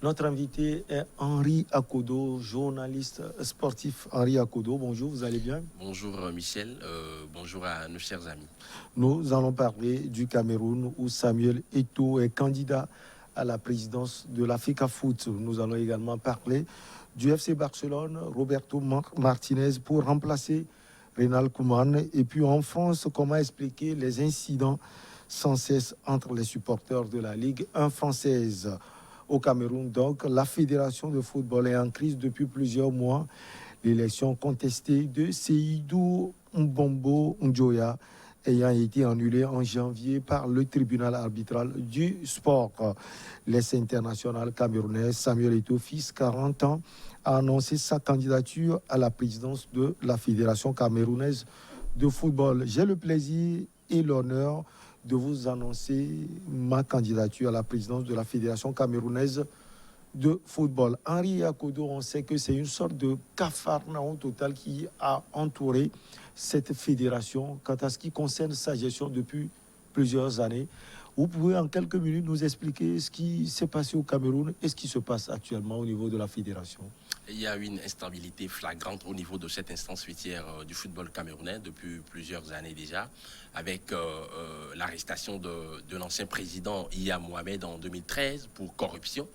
Notre invité est Henri Akodo, journaliste sportif. Henri Akodo, bonjour, vous allez bien? Bonjour Michel, bonjour à nos chers amis. Nous allons parler du Cameroun où Samuel Eto'o est candidat à la présidence de l'Africa Foot. Nous allons également parler du FC Barcelone, Roberto Martinez pour remplacer Ronald Koeman. Et puis en France, comment expliquer les incidents sans cesse entre les supporters de la Ligue 1 française? Au Cameroun, donc, la fédération de football est en crise depuis plusieurs mois. L'élection contestée de Seydou Mbombo Ndjoya ayant été annulée en janvier par le tribunal arbitral du sport. L'essai international camerounais Samuel Eto'o, fils 40 ans, a annoncé sa candidature à la présidence de la Fédération camerounaise de football. J'ai le plaisir et l'honneur de vous annoncer ma candidature à la présidence de la Fédération camerounaise de football. Henri Akodo, on sait que c'est une sorte de capharnaüm total qui a entouré cette fédération quant à ce qui concerne sa gestion depuis plusieurs années. Vous pouvez en quelques minutes nous expliquer ce qui s'est passé au Cameroun et ce qui se passe actuellement au niveau de la fédération? Il y a eu une instabilité flagrante au niveau de cette instance fêtière du football camerounais depuis plusieurs années déjà, avec l'arrestation de l'ancien président Iya Mohamed en 2013 pour corruption.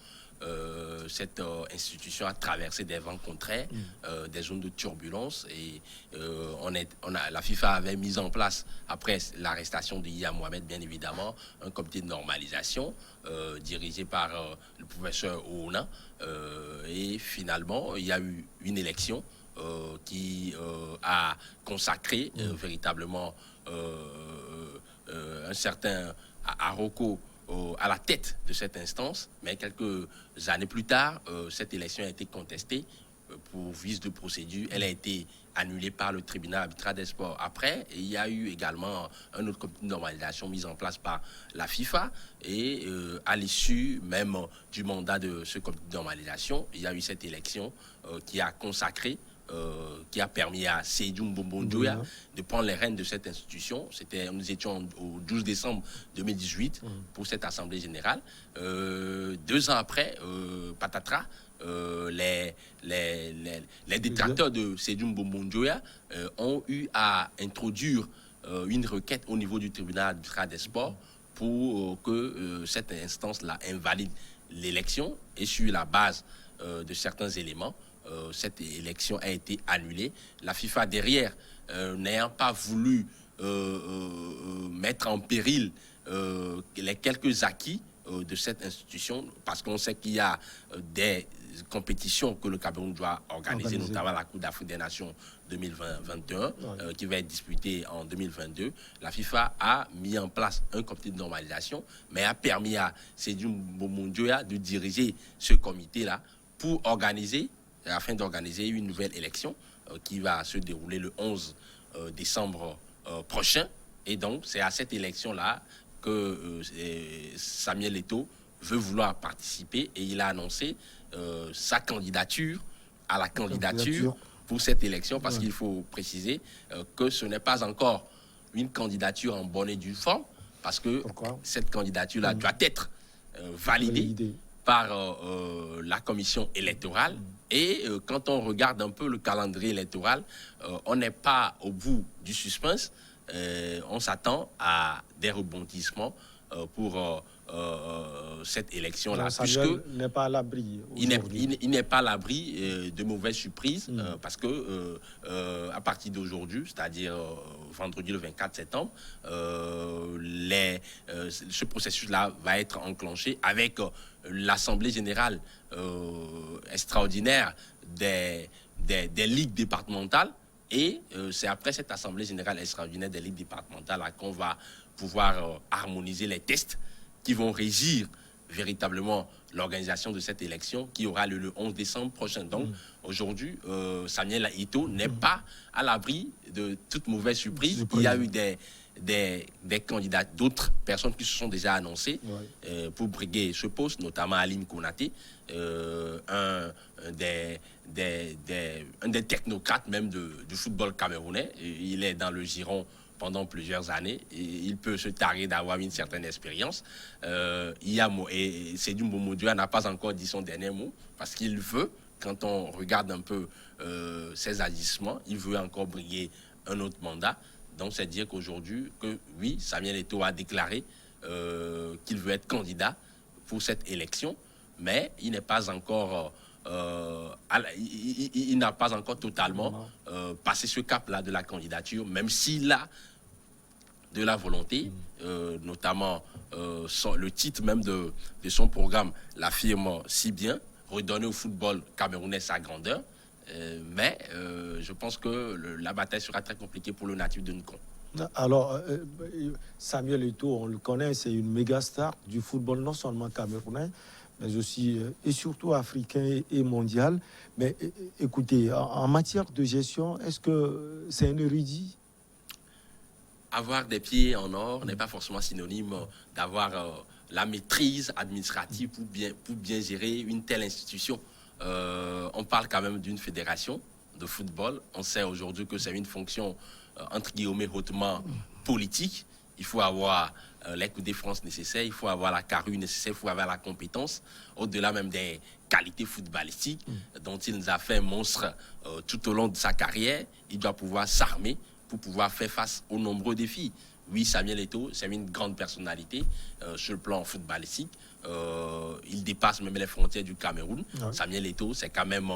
Cette institution a traversé des vents contraires, des zones de turbulence et la FIFA avait mis en place, après l'arrestation de Iya Mohamed, bien évidemment, un comité de normalisation dirigé par le professeur Ouna et finalement il y a eu une élection qui a consacré véritablement un certain Aroko à la tête de cette instance, mais quelques années plus tard, cette élection a été contestée pour vice de procédure. Elle a été annulée par le tribunal arbitral des sports. Après, il y a eu également un autre comité de normalisation mis en place par la FIFA et à l'issue même du mandat de ce comité de normalisation, il y a eu cette élection qui a consacré qui a permis à Seydou Mbombo Ndjoya de prendre les rênes de cette institution. Nous étions au 12 décembre 2018 pour cette assemblée générale. 2 ans après, patatras, les détracteurs de Seydou Mbombo Ndjoya ont eu à introduire une requête au niveau du tribunal arbitral des sports pour que cette instance-là invalide l'élection et sur la base de certains éléments, cette élection a été annulée. La FIFA derrière, n'ayant pas voulu mettre en péril les quelques acquis de cette institution, parce qu'on sait qu'il y a des compétitions que le Cameroun doit organiser, notamment la Coupe d'Afrique des Nations 2021, qui va être disputée en 2022. La FIFA a mis en place un comité de normalisation, mais a permis à Seydou Mbombo Ndjoya de diriger ce comité-là pour organiser, afin d'organiser une nouvelle élection qui va se dérouler le 11 décembre prochain. Et donc, c'est à cette élection-là que Samuel Eto'o veut vouloir participer et il a annoncé sa candidature à la candidature pour cette élection parce qu'il faut préciser que ce n'est pas encore une candidature en bonne et due forme parce que cette candidature-là doit être validée par la commission électorale. Et quand on regarde un peu le calendrier électoral, on n'est pas au bout du suspense. On s'attend à des rebondissements pour cette élection-là. Samuel n'est pas à l'abri. Il n'est pas à l'abri de mauvaises surprises parce que à partir d'aujourd'hui, c'est-à-dire vendredi le 24 septembre, ce processus-là va être enclenché avec l'Assemblée générale extraordinaire des ligues départementales. Et c'est après cette Assemblée générale extraordinaire des ligues départementales qu'on va pouvoir harmoniser les tests qui vont régir véritablement l'organisation de cette élection qui aura lieu le 11 décembre prochain. Donc aujourd'hui, Samuel Eto'o n'est pas à l'abri de toute mauvaise surprise. Il y a eu des candidats, d'autres personnes qui se sont déjà annoncées pour briguer ce poste, notamment Aline Konaté, un des technocrates même du football camerounais. Il est dans le giron pendant plusieurs années. Et il peut se targuer d'avoir une certaine expérience. Et Seydou Mboumoudouya n'a pas encore dit son dernier mot parce qu'il veut, quand on regarde un peu ses agissements, il veut encore briguer un autre mandat. Donc, c'est dire qu'aujourd'hui, oui, Samuel Eto'o a déclaré qu'il veut être candidat pour cette élection, mais il n'est pas encore... il n'a pas encore totalement passé ce cap-là de la candidature, même s'il a de la volonté, notamment le titre même de son programme l'affirme si bien, redonner au football camerounais sa grandeur. Mais je pense que la bataille sera très compliquée pour le natif de Nkon. Alors, Samuel Eto'o, on le connaît, c'est une méga star du football, non seulement camerounais, mais aussi et surtout africain et mondial. Mais écoutez, en matière de gestion, est-ce que c'est un érudit? Avoir des pieds en or n'est pas forcément synonyme d'avoir la maîtrise administrative pour bien gérer une telle institution. On parle quand même d'une fédération de football. On sait aujourd'hui que c'est une fonction, entre guillemets, hautement politique. Il faut avoir les coups de France nécessaires, il faut avoir la carrure nécessaire, il faut avoir la compétence, au-delà même des qualités footballistiques dont il nous a fait monstre tout au long de sa carrière. Il doit pouvoir s'armer pour pouvoir faire face aux nombreux défis. Oui, Samuel Eto'o, c'est une grande personnalité sur le plan footballistique. Il dépasse même les frontières du Cameroun. Ouais. Samuel Eto'o, c'est quand même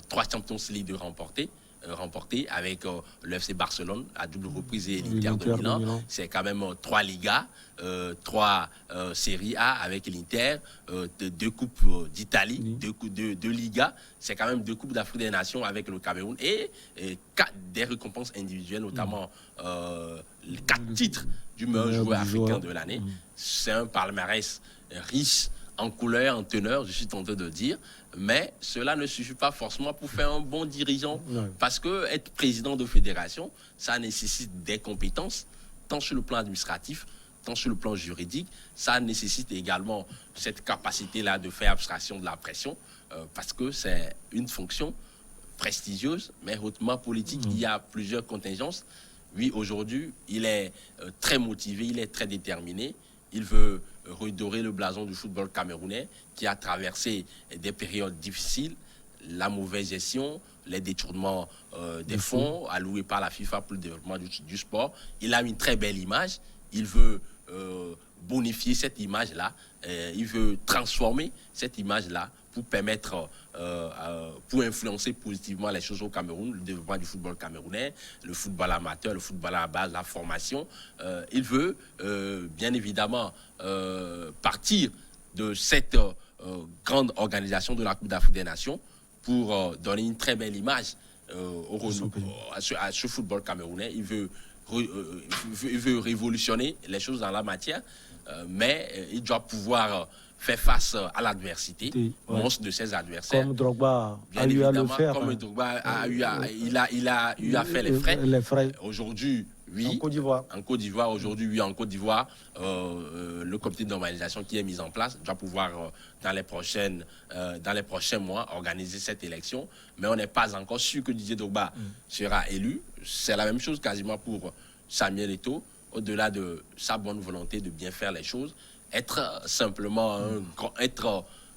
3 Champions League de remporté avec le FC Barcelone à double reprise et l'Inter de Milan. C'est quand même 3 Ligas, 3 Serie A avec l'Inter, 2 Coupes d'Italie, 2 Ligas. C'est quand même 2 Coupes d'Afrique des Nations avec le Cameroun et 4 des récompenses individuelles, notamment 4 titres du meilleur joueur africain de l'année. C'est un palmarès riche en couleurs, en teneur, je suis tenté de dire, mais cela ne suffit pas forcément pour faire un bon dirigeant, parce que être président de fédération, ça nécessite des compétences, tant sur le plan administratif, tant sur le plan juridique, ça nécessite également cette capacité-là de faire abstraction de la pression, parce que c'est une fonction prestigieuse, mais hautement politique. Il y a plusieurs contingences. Oui, aujourd'hui, il est très motivé, il est très déterminé, il veut redorer le blason du football camerounais qui a traversé des périodes difficiles, la mauvaise gestion, les détournements des fonds alloués par la FIFA pour le développement du sport. Il a une très belle image, il veut bonifier cette image-là, il veut transformer cette image-là pour permettre, pour influencer positivement les choses au Cameroun, le développement du football camerounais, le football amateur, le football à la base, la formation. Il veut, bien évidemment, partir de cette grande organisation de la Coupe d'Afrique des Nations pour donner une très belle image à ce football camerounais. Il veut révolutionner les choses dans la matière, mais il doit pouvoir faire face à l'adversité, monstre de ses adversaires. Comme Drogba a eu à le faire. Comme Drogba il a eu à faire les frais. Aujourd'hui, oui. En Côte d'Ivoire. En Côte d'Ivoire, aujourd'hui, oui. En Côte d'Ivoire, le comité de normalisation qui est mis en place doit pouvoir, dans les prochains mois, organiser cette élection. Mais on n'est pas encore sûr que Didier Drogba sera élu. C'est la même chose quasiment pour Samuel Eto'o, au-delà de sa bonne volonté de bien faire les choses. Être simplement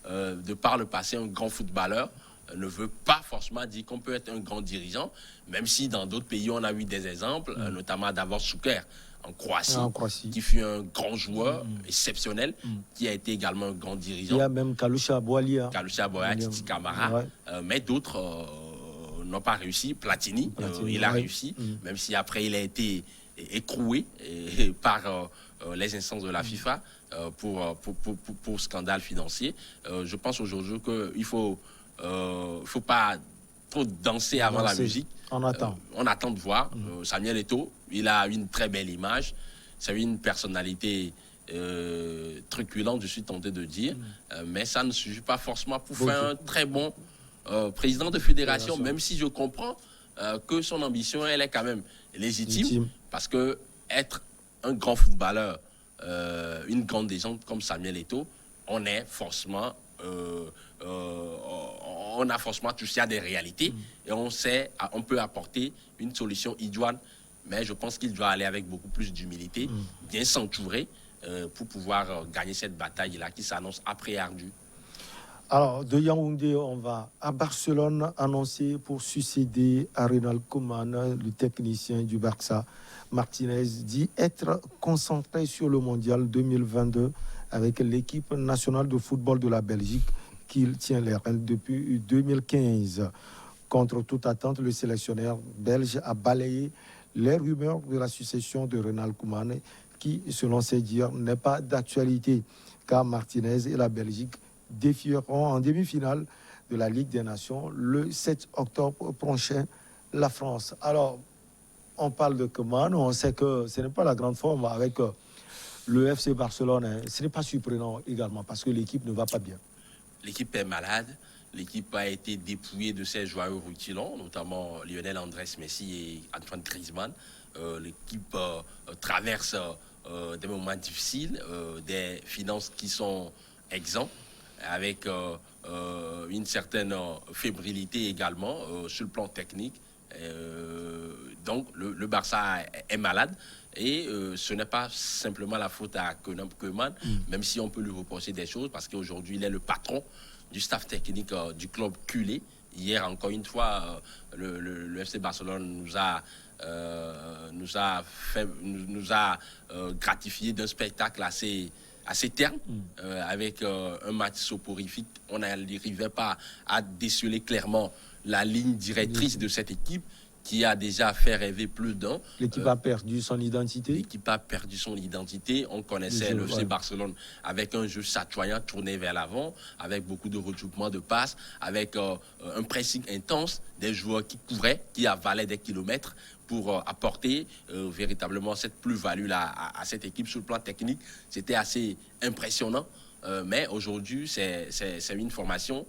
de par le passé un grand footballeur ne veut pas forcément dire qu'on peut être un grand dirigeant, même si dans d'autres pays on a eu des exemples, notamment Davor Šuker en Croatie, qui fut un grand joueur exceptionnel, qui a été également un grand dirigeant. Il y a même Kalusha Boalia, Titi Camara, mais d'autres n'ont pas réussi. Platini il a réussi, même si après il a été écroué par les instances de la FIFA pour scandale financier. Je pense aujourd'hui qu'il faut pas trop danser avant la musique. On attend. On attend de voir. Samuel Eto'o, il a une très belle image. C'est une personnalité truculente, je suis tenté de dire. Mais ça ne suffit pas forcément pour faire un très bon président de fédération, même si je comprends que son ambition, elle est quand même légitime. Parce que être un grand footballeur, une grande légende comme Samuel Eto'o, on a forcément touché à des réalités et on peut apporter une solution idoine mais je pense qu'il doit aller avec beaucoup plus d'humilité, bien s'entourer pour pouvoir gagner cette bataille-là qui s'annonce après ardue. Alors, de Yaoundé, on va à Barcelone, annoncé pour succéder à Ronald Koeman, le technicien du Barça. Martinez dit être concentré sur le mondial 2022 avec l'équipe nationale de football de la Belgique qu'il tient les rênes depuis 2015. Contre toute attente, le sélectionneur belge a balayé les rumeurs de la succession de Ronald Koeman qui, selon ses dires, n'est pas d'actualité car Martinez et la Belgique défieront en demi-finale de la Ligue des Nations le 7 octobre prochain la France. Alors, on parle de Koeman, on sait que ce n'est pas la grande forme avec le FC Barcelone. Hein. Ce n'est pas surprenant également parce que l'équipe ne va pas bien. L'équipe est malade. L'équipe a été dépouillée de ses joueurs rutilants, notamment Lionel Andrés Messi et Antoine Griezmann. L'équipe traverse des moments difficiles, des finances qui sont exemptes, avec une certaine fébrilité également sur le plan technique. Donc le Barça est malade et ce n'est pas simplement la faute à Koeman, même si on peut lui reprocher des choses parce qu'aujourd'hui il est le patron du staff technique du club culé. Hier encore une fois le FC Barcelone nous a gratifié d'un spectacle assez terne, avec un match soporifique. On n'arrivait pas à déceler clairement la ligne directrice de cette équipe qui a déjà fait rêver plus d'un. L'équipe a perdu son identité. L'équipe a perdu son identité. On connaissait le FC Barcelone avec un jeu chatoyant tourné vers l'avant, avec beaucoup de regroupements de passes, avec un pressing intense, des joueurs qui couvraient, qui avalaient des kilomètres pour apporter véritablement cette plus-value-là à cette équipe sur le plan technique. C'était assez impressionnant. Mais aujourd'hui, c'est une formation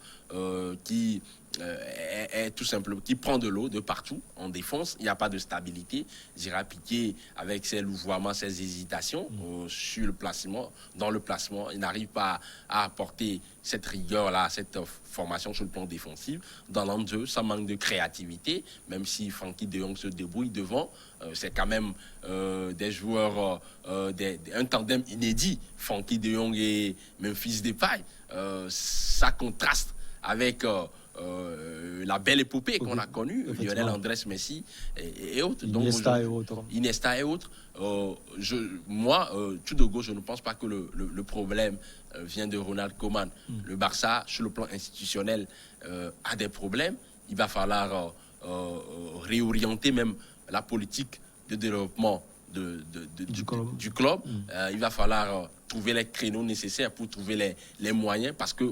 qui est tout simplement, qui prend de l'eau de partout en défense. Il n'y a pas de stabilité. Gérard Piqué, avec ses louvoiements, ses hésitations sur le placement, dans le placement, il n'arrive pas à apporter cette rigueur-là, cette formation sur le plan défensif. Dans l'enjeu, ça manque de créativité, même si Frenkie de Jong se débrouille devant. C'est quand même des joueurs, un tandem inédit, Frenkie de Jong et Memphis Depay. Ça contraste avec la belle épopée qu'on a connue, Lionel Andrés Messi et autres. Iniesta et autres. Iniesta et autres. Moi, tout de go, je ne pense pas que le problème vient de Ronald Koeman. Le Barça, sur le plan institutionnel, a des problèmes. Il va falloir réorienter même la politique de développement du club. Il va falloir trouver les créneaux nécessaires pour trouver les moyens parce que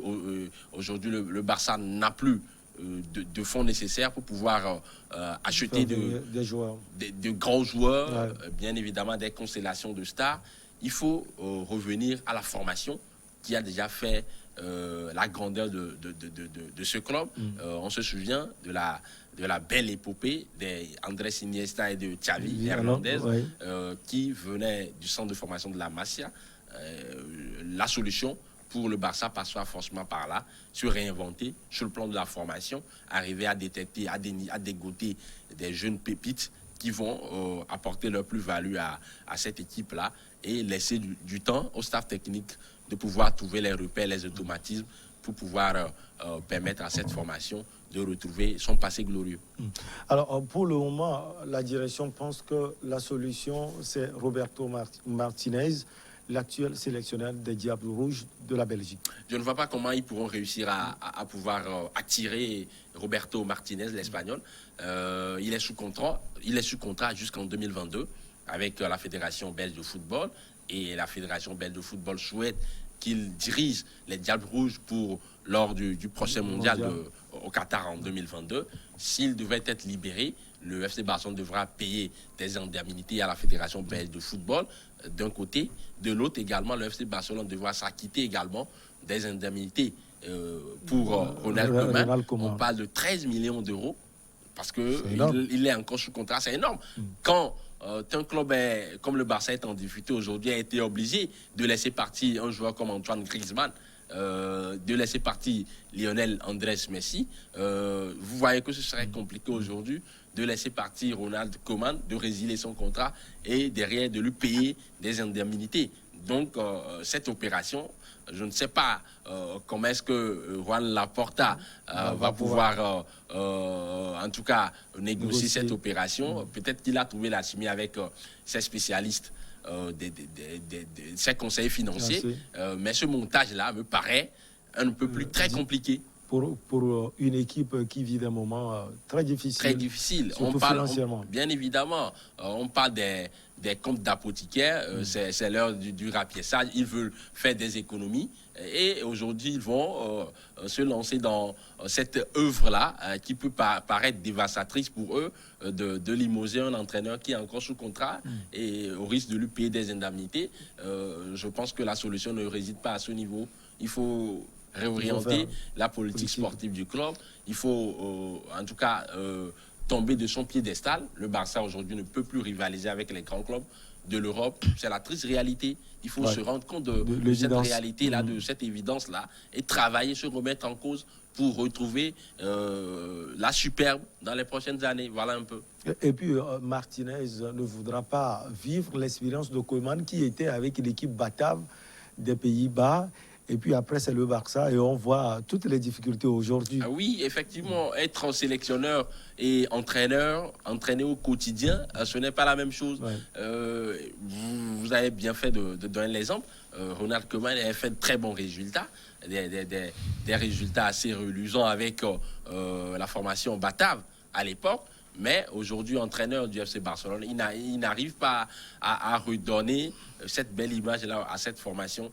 aujourd'hui le Barça n'a plus de fonds nécessaires pour pouvoir acheter des joueurs. de grands joueurs, bien évidemment des constellations de stars. Il faut revenir à la formation qui a déjà fait la grandeur de ce club. On se souvient de la belle épopée des Andrés Iniesta et de Xavi Hernandez qui venaient du centre de formation de la Masia. La solution pour le Barça passera forcément par là, se réinventer sur le plan de la formation, arriver à détecter, à dégoter des jeunes pépites qui vont apporter leur plus-value à cette équipe-là et laisser du temps au staff technique de pouvoir trouver les repères, les automatismes pour pouvoir permettre à cette formation de retrouver son passé glorieux. Alors, pour le moment, la direction pense que la solution, c'est Roberto Martinez, l'actuel sélectionneur des Diables Rouges de la Belgique. Je ne vois pas comment ils pourront réussir à pouvoir attirer Roberto Martinez, l'Espagnol. Il est sous contrat jusqu'en 2022 avec la Fédération belge de football. Et la Fédération belge de football souhaite qu'il dirige les Diables Rouges lors du prochain mondial au Qatar en 2022. S'il devait être libéré, le FC Barcelone devra payer des indemnités à la Fédération belge de football d'un côté. De l'autre également, le FC Barcelone devra s'acquitter également des indemnités pour Ronald Koeman. On parle de 13 millions d'euros parce qu'il est encore sous contrat. C'est énorme. Quand un club comme le Barça est en difficulté aujourd'hui, a été obligé de laisser partir un joueur comme Antoine Griezmann, de laisser partir Lionel Andrés Messi. Vous voyez que ce serait compliqué aujourd'hui de laisser partir Ronald Koeman, de résilier son contrat et derrière de lui payer des indemnités. Donc, cette opération, je ne sais pas comment est-ce que Juan Laporta va pouvoir, en tout cas, négocier cette opération. Peut-être qu'il a trouvé la chimie avec ses spécialistes, ses conseillers financiers. Mais ce montage-là me paraît un peu plus très compliqué. Pour une équipe qui vit des moments très difficiles. Très difficiles. Surtout financièrement. Bien évidemment, on parle des comptes d'apothicaires, c'est l'heure du rapiessage. Ils veulent faire des économies et aujourd'hui, ils vont se lancer dans cette œuvre-là qui peut paraître dévastatrice pour eux de limoger un entraîneur qui est encore sous contrat et au risque de lui payer des indemnités. Je pense que la solution ne réside pas à ce niveau. Il faut réorienter la politique sportive du club. Il faut, en tout cas, tomber de son piédestal. Le Barça, aujourd'hui, ne peut plus rivaliser avec les grands clubs de l'Europe. C'est la triste réalité. Il faut se rendre compte de cette réalité-là, de cette évidence-là, et travailler, se remettre en cause pour retrouver la superbe dans les prochaines années. Voilà un peu. Et puis, Martinez ne voudra pas vivre l'expérience de Koeman qui était avec l'équipe batave des Pays-Bas. Et puis après, c'est le Barça et on voit toutes les difficultés aujourd'hui. Ah oui, effectivement, être sélectionneur et entraîneur, entraîner au quotidien, ce n'est pas la même chose. Vous avez bien fait de donner l'exemple. Ronald Koeman a fait de très bons résultats, des résultats assez reluisants avec la formation batave à l'époque. Mais aujourd'hui, entraîneur du FC Barcelone, il n'arrive pas à redonner cette belle image-là à cette formation.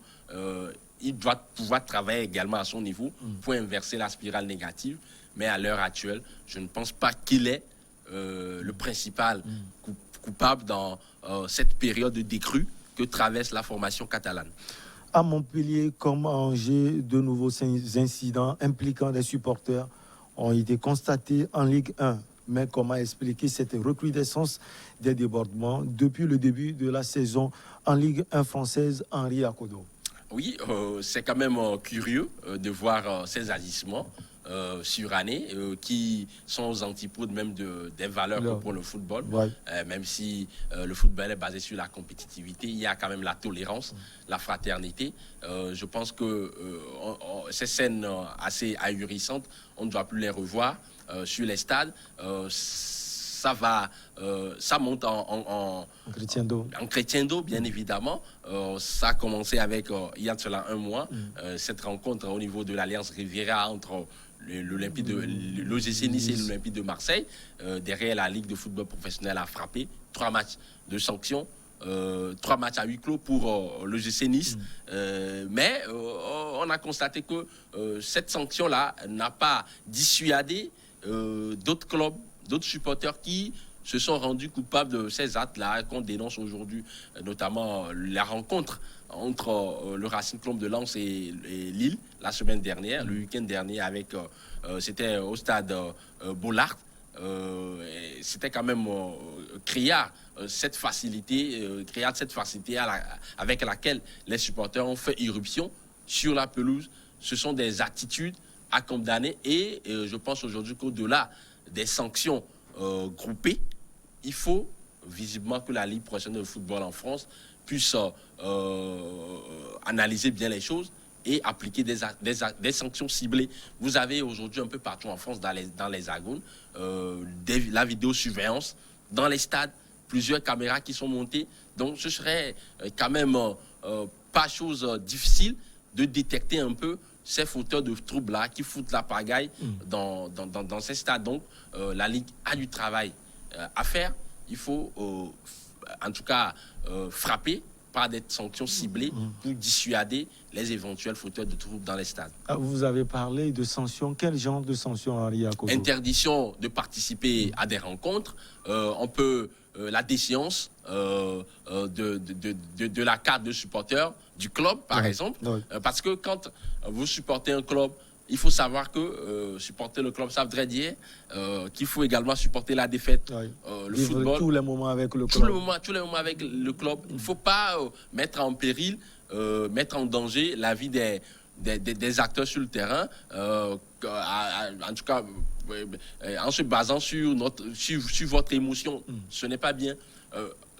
Il doit pouvoir travailler également à son niveau pour inverser la spirale négative. Mais à l'heure actuelle, je ne pense pas qu'il est le principal coupable dans cette période de décrue que traverse la formation catalane. À Montpellier, comme à Angers, de nouveaux incidents impliquant des supporters ont été constatés en Ligue 1. Mais comment expliquer cette recrudescence des débordements depuis le début de la saison en Ligue 1 française, Henri Akodo? Oui, c'est quand même curieux de voir ces agissements surannés qui sont aux antipodes même des valeurs que pour le football. Même si le football est basé sur la compétitivité, il y a quand même la tolérance, la fraternité. Je pense que ces scènes assez ahurissantes, on ne doit plus les revoir sur les stades. Ça monte en crescendo, bien évidemment. Ça a commencé avec, il y a de cela un mois, cette rencontre au niveau de l'Alliance Riviera entre l'OGC Nice et l'Olympique de Marseille. Derrière, la Ligue de football professionnel a frappé 3 matchs de sanctions. 3 matchs à huis clos pour l'OGC Nice. Mais on a constaté que cette sanction-là n'a pas dissuadé d'autres clubs, d'autres supporters qui se sont rendus coupables de ces actes-là qu'on dénonce aujourd'hui, notamment la rencontre entre le Racing Club de Lens et Lille la semaine dernière, le week-end dernier, c'était au stade Bollard. C'était quand même criard cette facilité avec laquelle les supporters ont fait irruption sur la pelouse. Ce sont des attitudes à condamner et je pense aujourd'hui qu'au-delà des sanctions groupées, il faut visiblement que la Ligue professionnelle de football en France puisse analyser bien les choses et appliquer des sanctions ciblées. Vous avez aujourd'hui un peu partout en France, dans les hexagones, la vidéosurveillance dans les stades, plusieurs caméras qui sont montées. Donc ce serait quand même pas chose difficile de détecter un peu ces fauteurs de troubles-là qui foutent la pagaille dans ces stades. Donc, la Ligue a du travail à faire. Il faut, en tout cas, frapper par des sanctions ciblées pour dissuader les éventuels fauteurs de troubles dans les stades. Vous avez parlé de sanctions. Quel genre de sanctions, Henri Akodo? Interdiction de participer à des rencontres. On peut la déchéance de la carte de supporter du club, par exemple. Parce que quand vous supportez un club, il faut savoir que supporter le club, ça voudrait dire qu'il faut également supporter la défaite. Le football. Tous les moments avec le club. Tous les moments avec le club. Il ne faut pas mettre en péril, mettre en danger la vie des des acteurs sur le terrain, en tout cas, en se basant sur votre émotion. Ce n'est pas bien.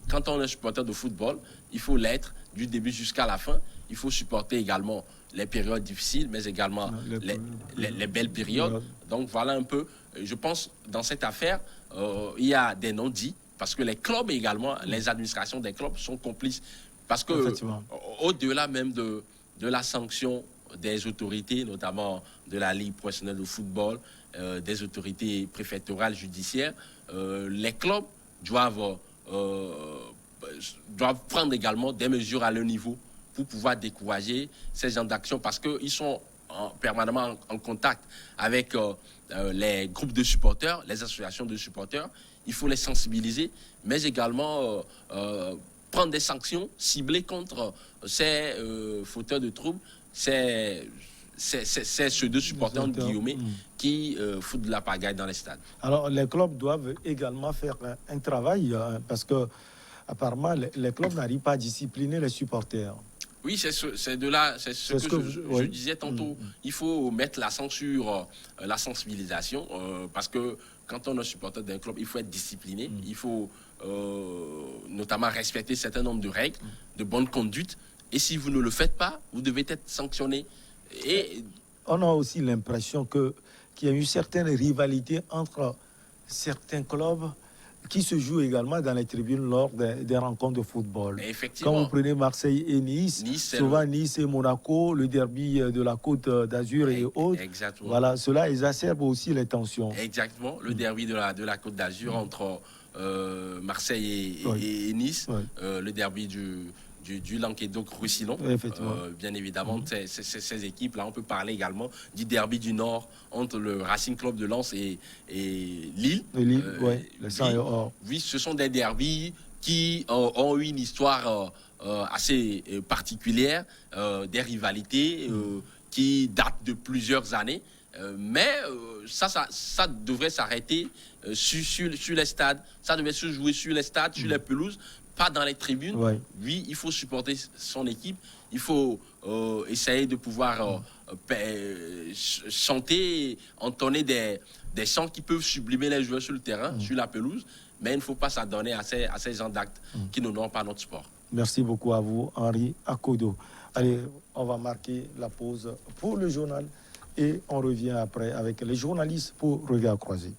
Quand on est supporter de football, il faut l'être du début jusqu'à la fin. Il faut supporter également les périodes difficiles, mais également les belles périodes. Donc voilà un peu. Je pense dans cette affaire, il y a des non-dits, parce que les clubs également, les administrations des clubs sont complices. Parce que au-delà même de la sanction des autorités, notamment de la Ligue professionnelle de football, des autorités préfectorales judiciaires, les clubs doivent prendre également des mesures à leur niveau pour pouvoir décourager ces gens d'action, parce qu'ils sont permanemment en contact avec les groupes de supporters, les associations de supporters. Il faut les sensibiliser, mais également prendre des sanctions ciblées contre ces fauteurs de troubles, c'est ceux de supporters entre guillemets qui foutent de la pagaille dans les stades. Alors les clubs doivent également faire un travail parce que apparemment les clubs n'arrivent pas à discipliner les supporters. Oui, c'est ce que je disais tantôt. Il faut mettre l'accent sur la sensibilisation parce que quand on est supporter d'un club, il faut être discipliné. Il faut notamment respecter un certain nombre de règles, de bonne conduite. Et si vous ne le faites pas, vous devez être sanctionné. Et on a aussi l'impression qu'il y a une certaine rivalité entre certains clubs qui se jouent également dans les tribunes lors des rencontres de football. Effectivement. Quand vous prenez Marseille et Nice, souvent Nice et Monaco, le derby de la Côte d'Azur et autres, exactement. Voilà, cela exacerbe aussi les tensions. Exactement, le derby de la Côte d'Azur entre Marseille et Nice, le derby du Languedoc-Roussillon, bien évidemment, ces équipes-là. On peut parler également du derby du Nord entre le Racing Club de Lens et Lille. Oui, ce sont des derbys qui ont eu une histoire assez particulière, des rivalités qui datent de plusieurs années. Mais ça devrait s'arrêter sur les stades. Ça devait se jouer sur les stades, sur les pelouses, pas dans les tribunes. Oui, il faut supporter son équipe. Il faut essayer de pouvoir chanter, entonner des chants qui peuvent sublimer les joueurs sur le terrain, sur la pelouse. Mais il ne faut pas s'adonner à ces gens d'actes qui n'honorent pas notre sport. Merci beaucoup à vous, Henri Akodo. Allez, on va marquer la pause pour le journal et on revient après avec les journalistes pour Regard Croisé.